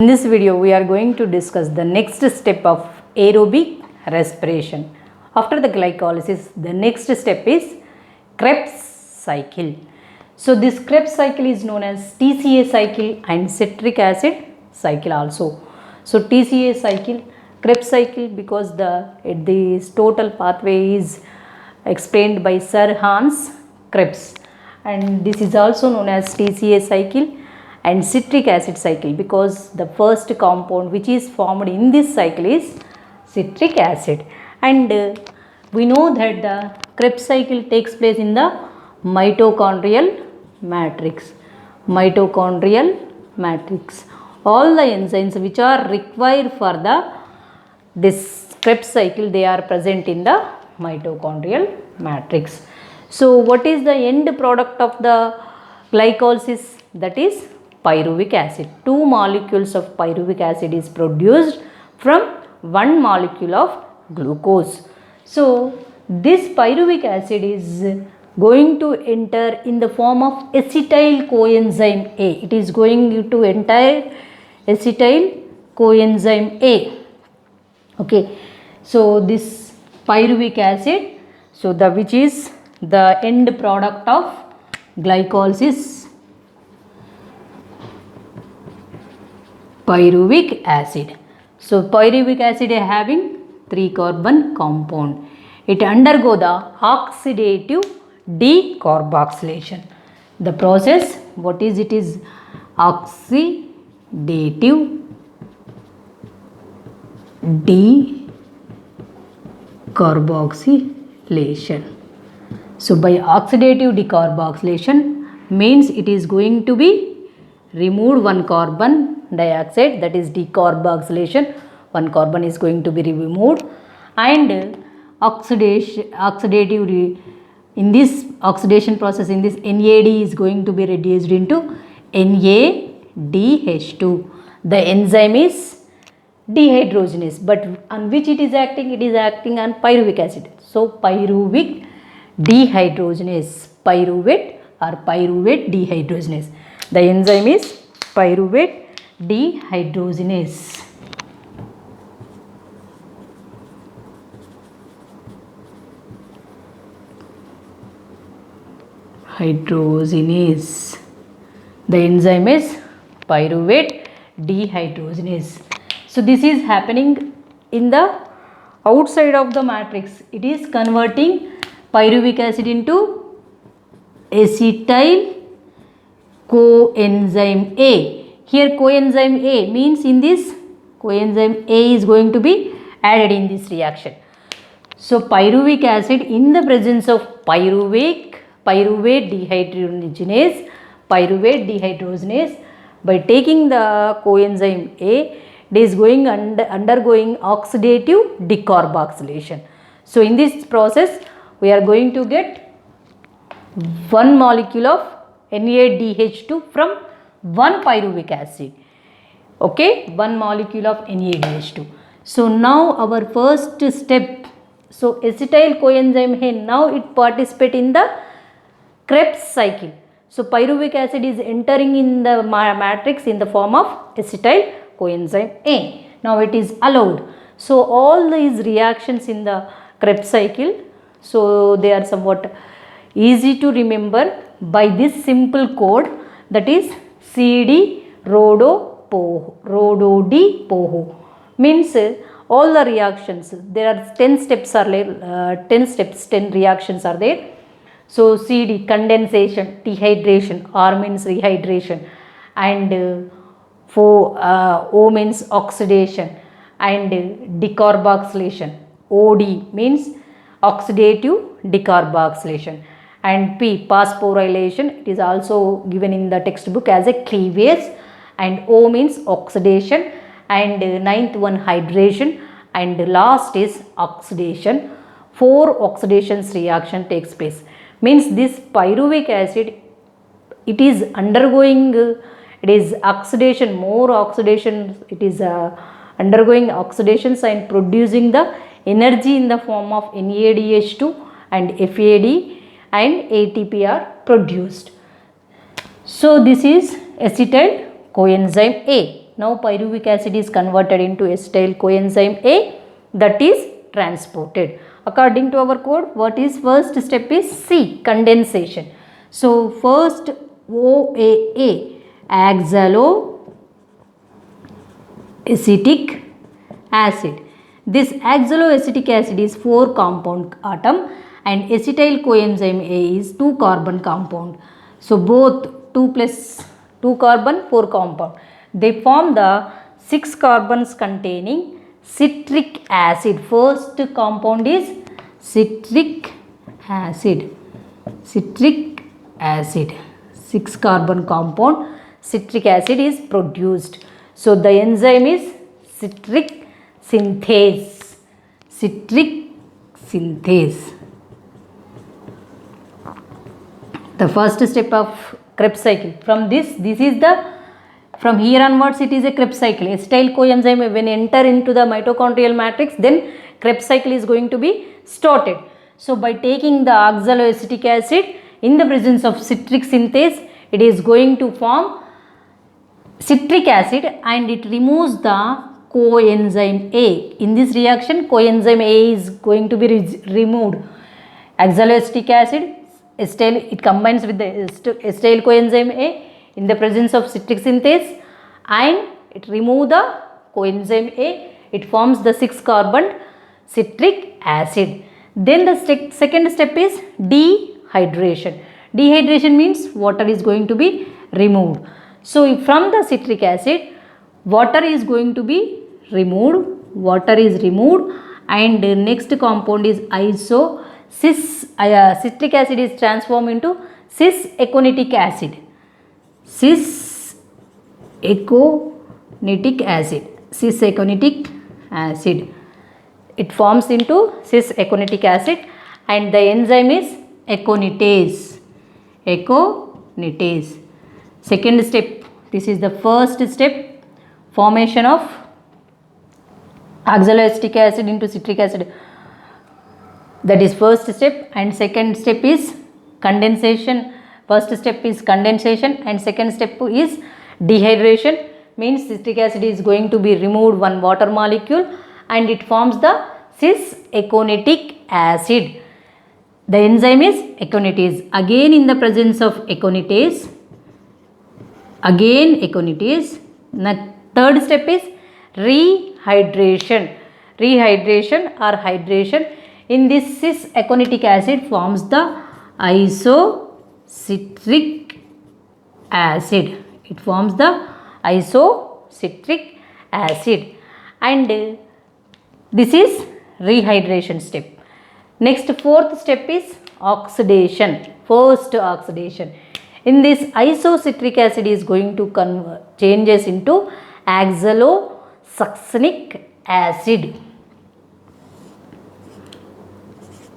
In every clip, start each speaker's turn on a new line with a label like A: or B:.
A: In this video, we are going to discuss the next step of aerobic respiration. After the glycolysis, the next step is Krebs cycle. So this Krebs cycle is known as TCA cycle and citric acid cycle also. So TCA cycle, Krebs cycle, because this total pathway is explained by Sir Hans Krebs, and this is also known as TCA cycle and citric acid cycle because the first compound which is formed in this cycle is citric acid. And we know that the Krebs cycle takes place in the mitochondrial matrix. Mitochondrial matrix. All the enzymes which are required for this Krebs cycle, they are present in the mitochondrial matrix. So what is the end product of the glycolysis? That is pyruvic acid. 2 molecules of pyruvic acid is produced from 1 molecule of glucose. So this pyruvic acid is going to enter in the form of acetyl coenzyme A. It is going to enter acetyl coenzyme A. Okay. So this pyruvic acid, so which is the end product of glycolysis, pyruvic acid. So pyruvic acid is having 3 carbon compound. It undergo the oxidative decarboxylation. The process, what is it is oxidative decarboxylation. So by oxidative decarboxylation means it is going to be removed 1 carbon dioxide, that is decarboxylation, 1 carbon is going to be removed, and oxidative in this oxidation process, in this NAD is going to be reduced into NADH2. The enzyme is dehydrogenase, but on which it is acting? It is acting on pyruvic acid. So pyruvic dehydrogenase, pyruvate or pyruvate dehydrogenase. The enzyme is pyruvate dehydrogenase. The enzyme is pyruvate dehydrogenase. So this is happening in the outside of the matrix. It is converting pyruvic acid into acetyl coenzyme A. Here coenzyme A means in this coenzyme A is going to be added in this reaction. So pyruvic acid in the presence of pyruvate dehydrogenase, by taking the coenzyme A, it is undergoing oxidative decarboxylation. So in this process we are going to get 1 molecule of NADH2 from 1 pyruvic acid. Okay, 1 molecule of NADH2. So now our first step, so acetyl coenzyme A, now it participates in the Krebs cycle. So pyruvic acid is entering in the matrix in the form of acetyl coenzyme A. Now it is allowed. So all these reactions in the Krebs cycle, so they are somewhat easy to remember by this simple code, that is CD rhodo-D-POHO. Means all the reactions, there are 10 steps are 10 reactions are there. So CD, condensation, dehydration, R means rehydration, and O means oxidation, and decarboxylation, OD means oxidative decarboxylation, and P, phosphorylation, it is also given in the textbook as a cleavage, and O means oxidation, and 9th one hydration, and last is oxidation. 4 oxidations reaction takes place. Means this pyruvic acid, it is undergoing, it is oxidation, more oxidation, it is undergoing oxidations and producing the energy in the form of NADH2 and FAD, and ATP are produced. So this is acetyl coenzyme A. Now pyruvic acid is converted into acetyl coenzyme A, that is transported. According to our code, what is first step is C, condensation. So first OAA, oxaloacetic acid. This oxaloacetic acid is 4 compound atom and acetyl coenzyme A is 2 carbon compound. So both 2 plus 2 carbon 4 compound. They form the 6 carbons containing citric acid. First compound is citric acid. Citric acid. 6 carbon compound citric acid is produced. So the enzyme is citric synthase. Citric synthase. The first step of Krebs cycle. From this is the, from here onwards it is a Krebs cycle. Acetyl coenzyme when enter into the mitochondrial matrix, then Krebs cycle is going to be started. So by taking the oxaloacetic acid in the presence of citric synthase, it is going to form citric acid and it removes the coenzyme A. In this reaction, coenzyme A is going to be removed. Oxaloacetic acid, acetyl, it combines with the acetyl coenzyme A in the presence of citric synthase and it removes the coenzyme A. It forms the 6 carbon citric acid. Then the second step is dehydration. Dehydration means water is going to be removed. So from the citric acid, water is going to be removed. Water is removed and next compound is citric acid is transformed into cis-aconitic acid. Cis-aconitic acid. Cis-aconitic acid. It forms into cis-aconitic acid and the enzyme is aconitase. Aconitase. Second step, this is the first step, formation of oxaloacetic acid into citric acid. That is first step, and second step is condensation. First step is condensation and second step is dehydration, means citric acid is going to be removed one water molecule and it forms the cis-aconitic acid. The enzyme is aconitase. Again in the presence of aconitase, again aconitase. The third step is rehydration. Rehydration or hydration. In this cis-aconitic acid forms the isocitric acid. It forms the isocitric acid and this is rehydration step. Next, fourth step is oxidation. First oxidation. In this, isocitric acid is going to changes into oxalosuccinic acid.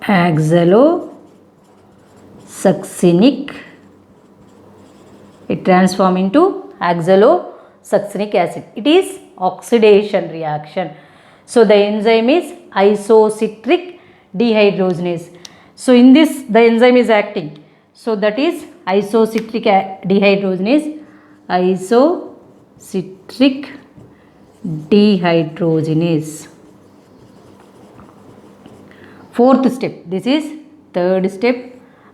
A: Oxalosuccinic. It transforms into oxalosuccinic acid. It is oxidation reaction. So the enzyme is isocitric dehydrogenase. So in this the enzyme is acting. So that is isocitric dehydrogenase. Isocitric dehydrogenase. Fourth step. This is third step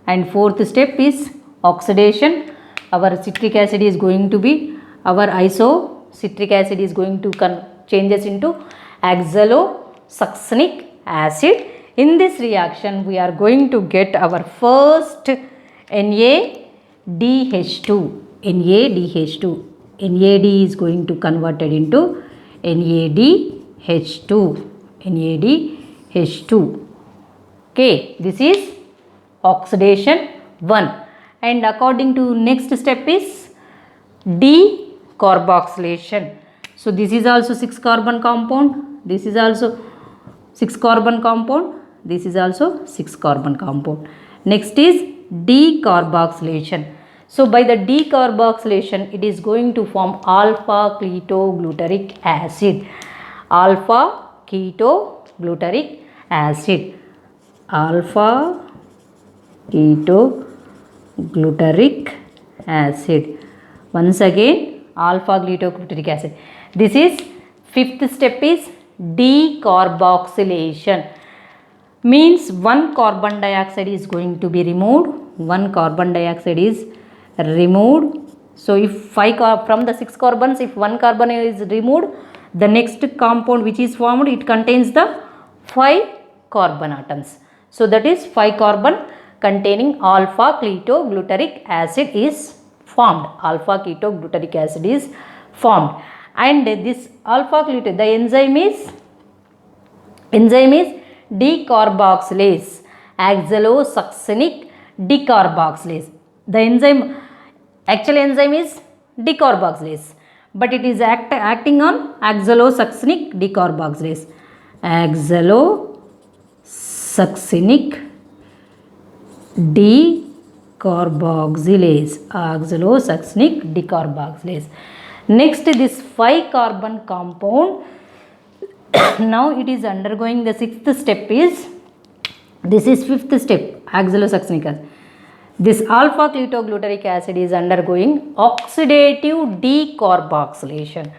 A: and fourth step is oxidation. Our citric acid is going to be, our isocitric acid is going to changes into oxalosuccinic acid. In this reaction, we are going to get our first NADH2. NADH2. NAD is going to converted into NADH2. NADH2. Okay, this is oxidation 1. And according to next step is decarboxylation. So this is also 6 carbon compound. This is also 6 carbon compound. This is also 6 carbon compound. Next is decarboxylation. So by the decarboxylation, it is going to form alpha ketogluteric acid. Alpha ketogluteric acid. Alpha ketogluteric acid. Once again, alpha ketogluteric acid. This is fifth step is decarboxylation. Means one carbon dioxide is going to be removed. One carbon dioxide is removed. So if from the 6 carbons, if one carbon is removed, the next compound which is formed, it contains the 5 carbon atoms. So that is 5 carbon containing alpha ketogluteric acid is formed. Alpha ketogluteric acid is formed. And this alpha ketogluteric, the enzyme is decarboxylase, oxalosuccinic decarboxylase. The actual enzyme is decarboxylase, but it is acting on oxalosuccinic decarboxylase. Oxalosuccinic decarboxylase. Next, this 5 carbon compound, now it is undergoing the 6th step is, this is 5th step, oxalosuccinic acid. This alpha ketogluteric acid is undergoing oxidative decarboxylation.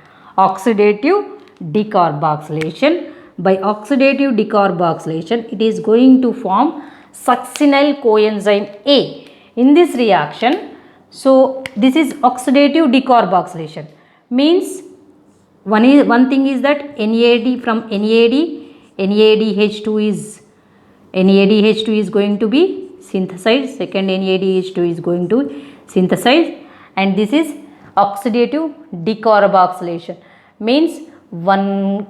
A: By oxidative decarboxylation, it is going to form succinyl coenzyme A. In this reaction, so this is oxidative decarboxylation. Means one thing is that NAD from NADH2 is going to be synthesized. Second NADH2 is going to synthesize, and this is oxidative decarboxylation. Means one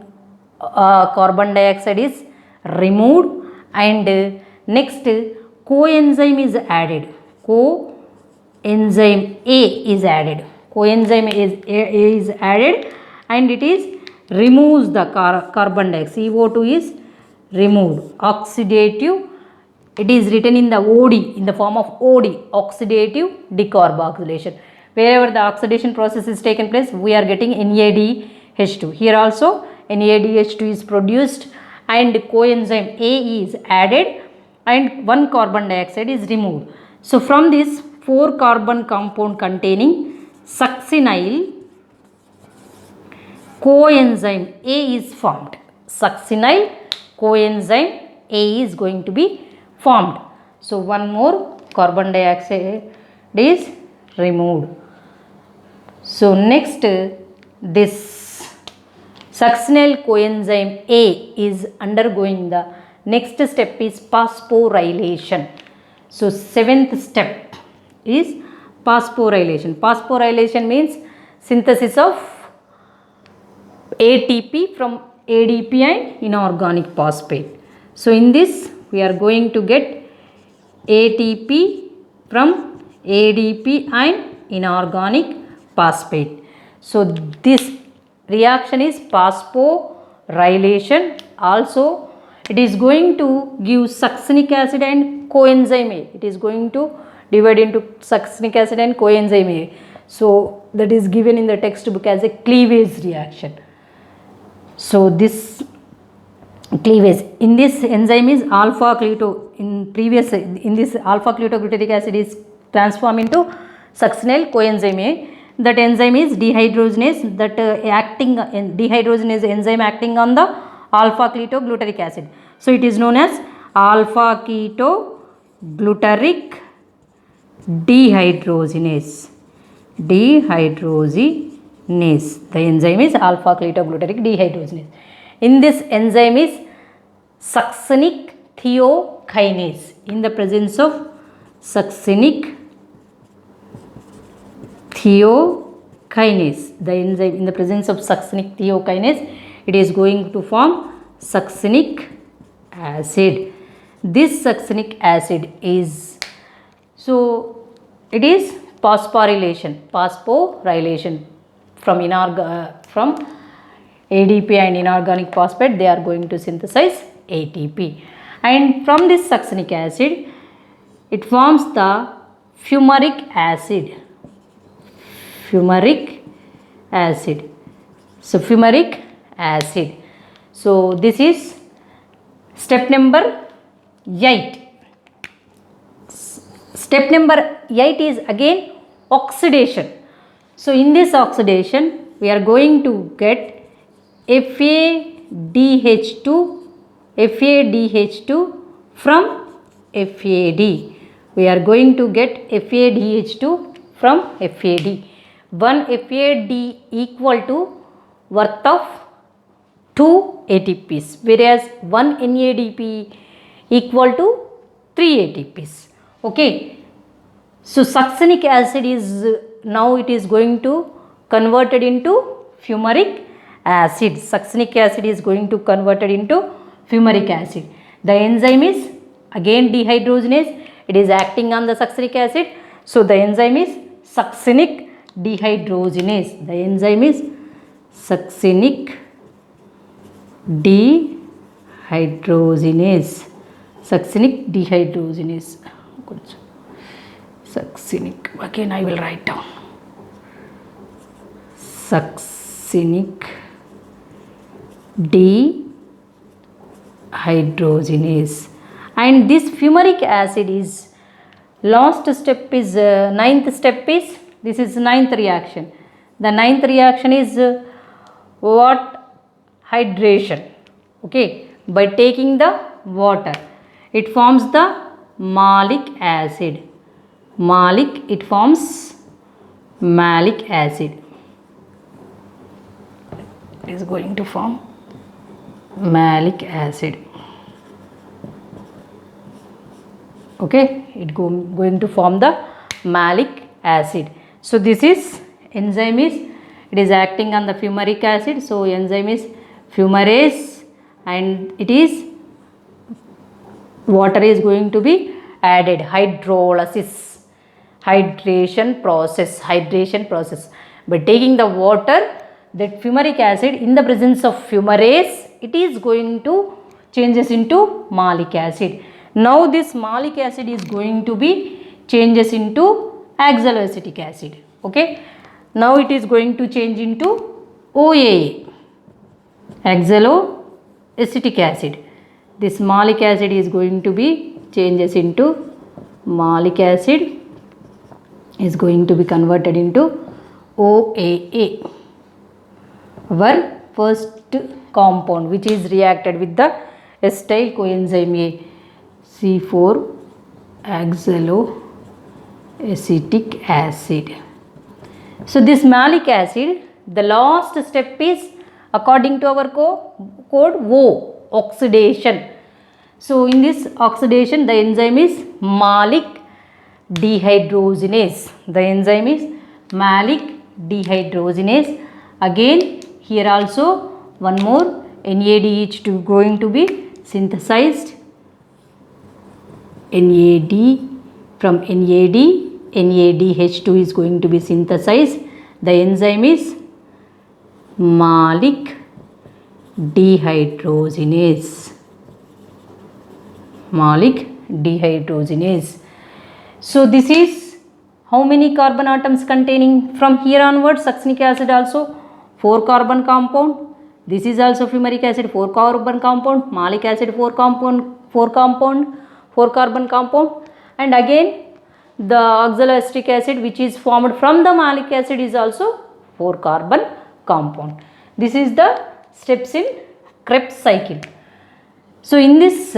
A: carbon dioxide is removed, and next coenzyme is added. Coenzyme A is added. Coenzyme is added, and it is removes the carbon dioxide. CO2 is removed. Oxidative, it is written in the OD, in the form of OD, oxidative decarboxylation. Wherever the oxidation process is taken place, we are getting NADH2. Here also NADH2 is produced, and coenzyme A is added, and one carbon dioxide is removed. So from this 4 carbon compound containing succinyl coenzyme A is formed. Succinyl coenzyme A is going to be formed. So one more carbon dioxide is removed. So next, this succinyl coenzyme A is undergoing the next step is phosphorylation. So 7th step is phosphorylation. Phosphorylation means synthesis of ATP from ADP and inorganic phosphate. So in this we are going to get ATP from ADP and inorganic phosphate. So this reaction is phosphorylation. Also it is going to give succinic acid and coenzyme A. It is going to divide into succinic acid and coenzyme A. So that is given in the textbook as a cleavage reaction. So this cleavage in this enzyme is alpha ketogluteric acid is transformed into succinyl coenzyme A. That enzyme is dehydrogenase, dehydrogenase enzyme acting on the alpha ketogluteric acid. So it is known as alpha ketogluteric dehydrogenase. The enzyme is alpha ketogluteric dehydrogenase. In this enzyme is succinic thiokinase. In the presence of succinic thiokinase, the enzyme in the presence of succinic thiokinase, it is going to form succinic acid. This succinic acid is, so it is phosphorylation from ADP and inorganic phosphate, they are going to synthesize ATP, and from this succinic acid it forms the fumaric acid. So fumaric acid. So this is step number 8. Step number 8 is again oxidation. So in this oxidation, we are going to get FADH2 from FAD. We are going to get FADH2 from FAD. One FAD equal to worth of 2 ATPs, whereas one NADP equal to 3 ATPs. Okay. So succinic acid is now it is going to converted into fumaric acid. Succinic acid is going to converted into fumaric acid. The enzyme is again dehydrogenase. It is acting on the succinic acid. So the enzyme is succinic dehydrogenase. The enzyme is succinic dehydrogenase. Succinic dehydrogenase. Succinic. Again I will write down. Succinic dehydrogenase. And this fumaric acid is last step is ninth step is this is ninth reaction. The ninth reaction is what? Hydration. Okay. By taking the water, it forms the malic acid. Malic, it forms malic acid. It is going to form malic acid. Okay, it going to form the malic acid. So this is enzyme is it is acting on the fumaric acid. So enzyme is fumarase, and it is water is going to be added. Hydrolysis. Hydration process. By taking the water, that fumaric acid in the presence of fumarase, it is going to changes into malic acid. Now this malic acid is going to be changes into oxaloacetic acid. Okay. Now it is going to change into OAA, oxaloacetic acid. This malic acid is going to be changes into malic acid, is going to be converted into OAA, our first compound which is reacted with the acetyl coenzyme A, C4-oxaloacetic acid. So this malic acid, the last step is according to our code O, oxidation. So in this oxidation, the enzyme is malic dehydrogenase. The enzyme is malic dehydrogenase. Again here also one more NADH2 going to be synthesized. NAD from NADH2 is going to be synthesized. The enzyme is malic dehydrogenase. Malic dehydrogenase. So this is how many carbon atoms containing? From here onwards, succinic acid also 4 carbon compound. This is also fumaric acid 4 carbon compound. Malic acid 4 carbon compound. And again the oxaloacetic acid which is formed from the malic acid is also 4 carbon compound. This is the steps in Krebs cycle. So in this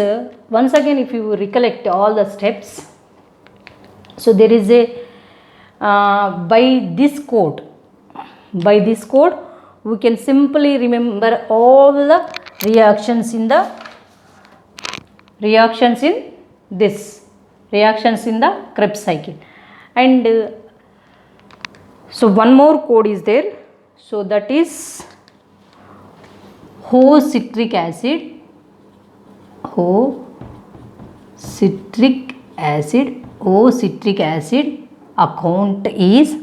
A: once again if you recollect all the steps, so there is a by this code we can simply remember all the reactions in the Krebs cycle. And so one more code is there, so that is Ho citric acid account is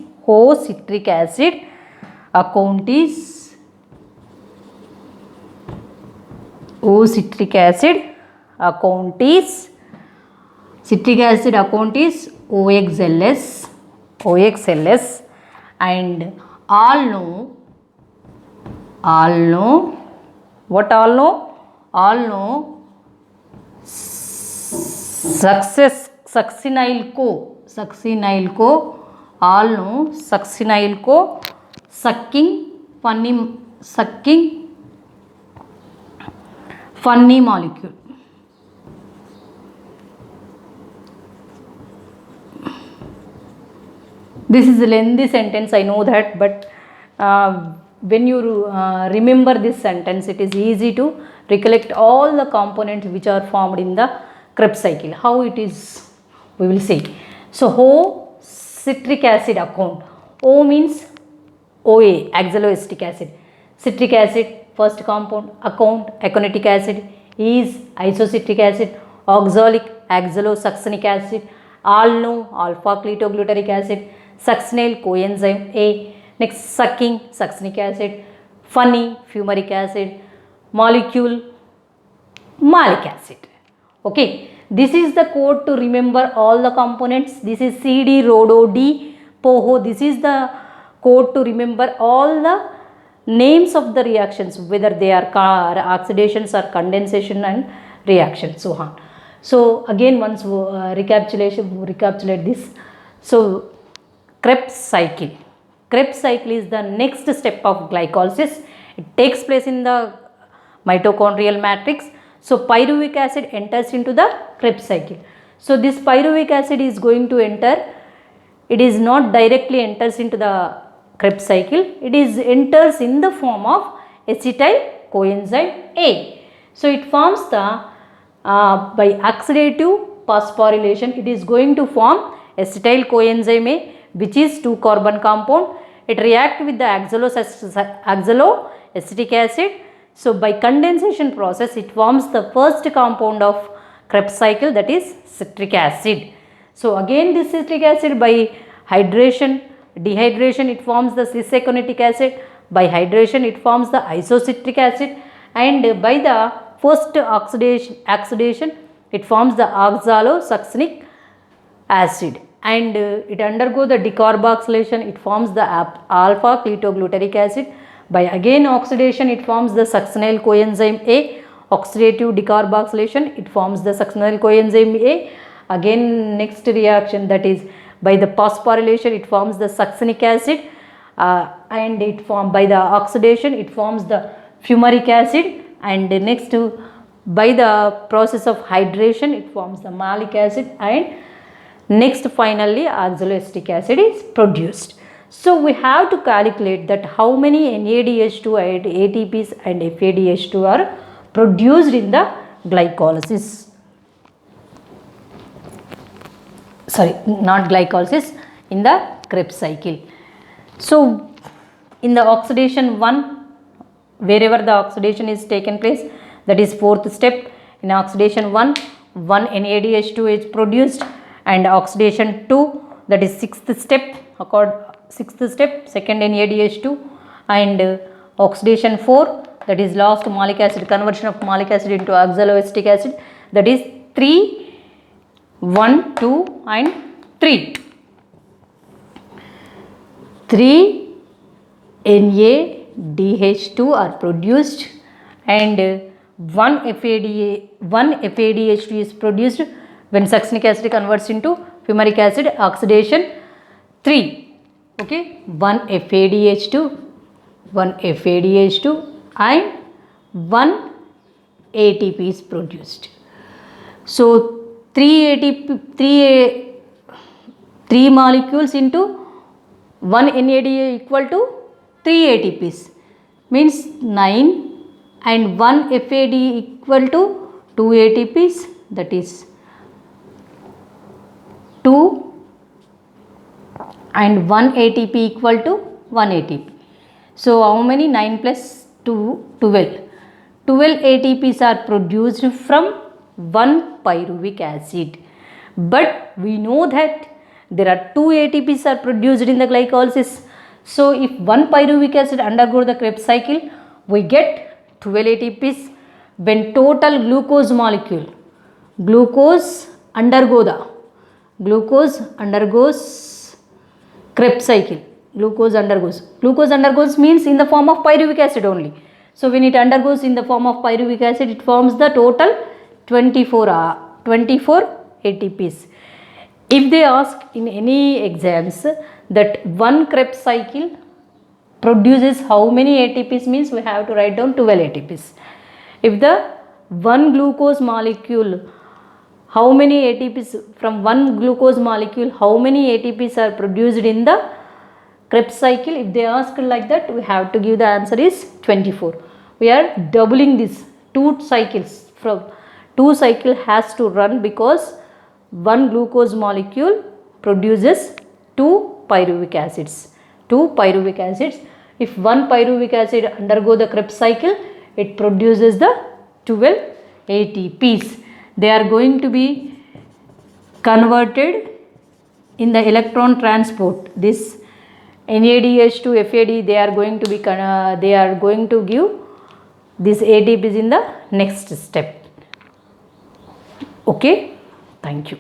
A: citric acid account is OXLS, and all know what all know succinyl CoH, all know succinyl CoH sucking funny sucking funny molecule. This is a lengthy sentence, I know that, but when you remember this sentence, it is easy to recollect all the components which are formed in the Krebs cycle. How it is, we will see. So, O citric acid account. O means OA, oxaloacetic acid. Citric acid, first compound. Account, aconitic acid. Is isocitric acid. Oxalic, oxalosuccinic acid. Alno, alpha ketogluteric acid. Succinyl coenzyme A. Next, sucking, succinic acid. Funny, fumaric acid. Molecule, malic acid. Okay, this is the code to remember all the components. This is CD, Rhodo, D, POHO. This is the code to remember all the names of the reactions, whether they are oxidations or condensation and reaction, so on. So again, once recapitulate this. So Krebs cycle. Krebs cycle is the next step of glycolysis. It takes place in the mitochondrial matrix. So pyruvic acid enters into the Krebs cycle. So this pyruvic acid is going to enter. It is not directly enters into the Krebs cycle. It is enters in the form of acetyl coenzyme A. So it forms the by oxidative phosphorylation. It is going to form acetyl coenzyme A, which is 2-carbon compound. It reacts with the oxaloacetic acid. So by condensation process, it forms the first compound of Krebs cycle, that is citric acid. So again, this citric acid by dehydration, it forms the cis-aconitic acid. By hydration, it forms the isocitric acid, and by the first oxidation, it forms the oxalosuccinic acid, and it undergo the decarboxylation. It forms the alpha ketogluteric acid. By again oxidation, it forms the succinyl coenzyme A. Oxidative decarboxylation, it forms the succinyl coenzyme A. Again, next reaction, that is by the phosphorylation, it forms the succinic acid, and it forms by the oxidation, it forms the fumaric acid, and next by the process of hydration, it forms the malic acid, and next finally oxaloacetic acid is produced. So we have to calculate that how many NADH2 ATPs and FADH2 are produced in the glycolysis. Sorry, not glycolysis, in the Krebs cycle. So in the oxidation 1, wherever the oxidation is taken place, that is 4th step. In oxidation 1, 1 NADH2 is produced, and oxidation 2, that is 6th step, 6th step, second NADH2, and oxidation 4, that is last malic acid, conversion of malic acid into oxaloacetic acid, that is 3, 1, 2 and 3. 3 NADH2 are produced, and 1 FADH2 is produced when succinic acid converts into fumaric acid, oxidation 3. Okay, 1 FADH2 and 1 ATP is produced. So 3 molecules into 1 NAD equal to 3 ATPs, means 9, and 1 FAD equal to 2 ATPs, that is 2, and 1 ATP equal to 1 ATP. So how many? 9 plus 2, 12. 12 ATPs are produced from 1 pyruvic acid. But we know that there are 2 ATPs are produced in the glycolysis. So if 1 pyruvic acid undergo the Krebs cycle, we get 12 ATPs. When total glucose molecule, glucose undergoes Krebs cycle. Glucose undergoes means in the form of pyruvic acid only. So when it undergoes in the form of pyruvic acid, it forms the total 24 ATPs. If they ask in any exams that one Krebs cycle produces how many ATPs means we have to write down 12 ATPs. If the one glucose molecule, how many ATPs from one glucose molecule, how many ATPs are produced in the Krebs cycle? If they ask like that, we have to give the answer is 24. We are doubling this 2 cycles, from 2 cycle has to run because one glucose molecule produces 2 pyruvic acids. 2 pyruvic acids. If one pyruvic acid undergo the Krebs cycle, it produces the 12 ATPs. They are going to be converted in the electron transport. This NADH to FAD, they are going to give this ATPs in the next step. Okay, thank you.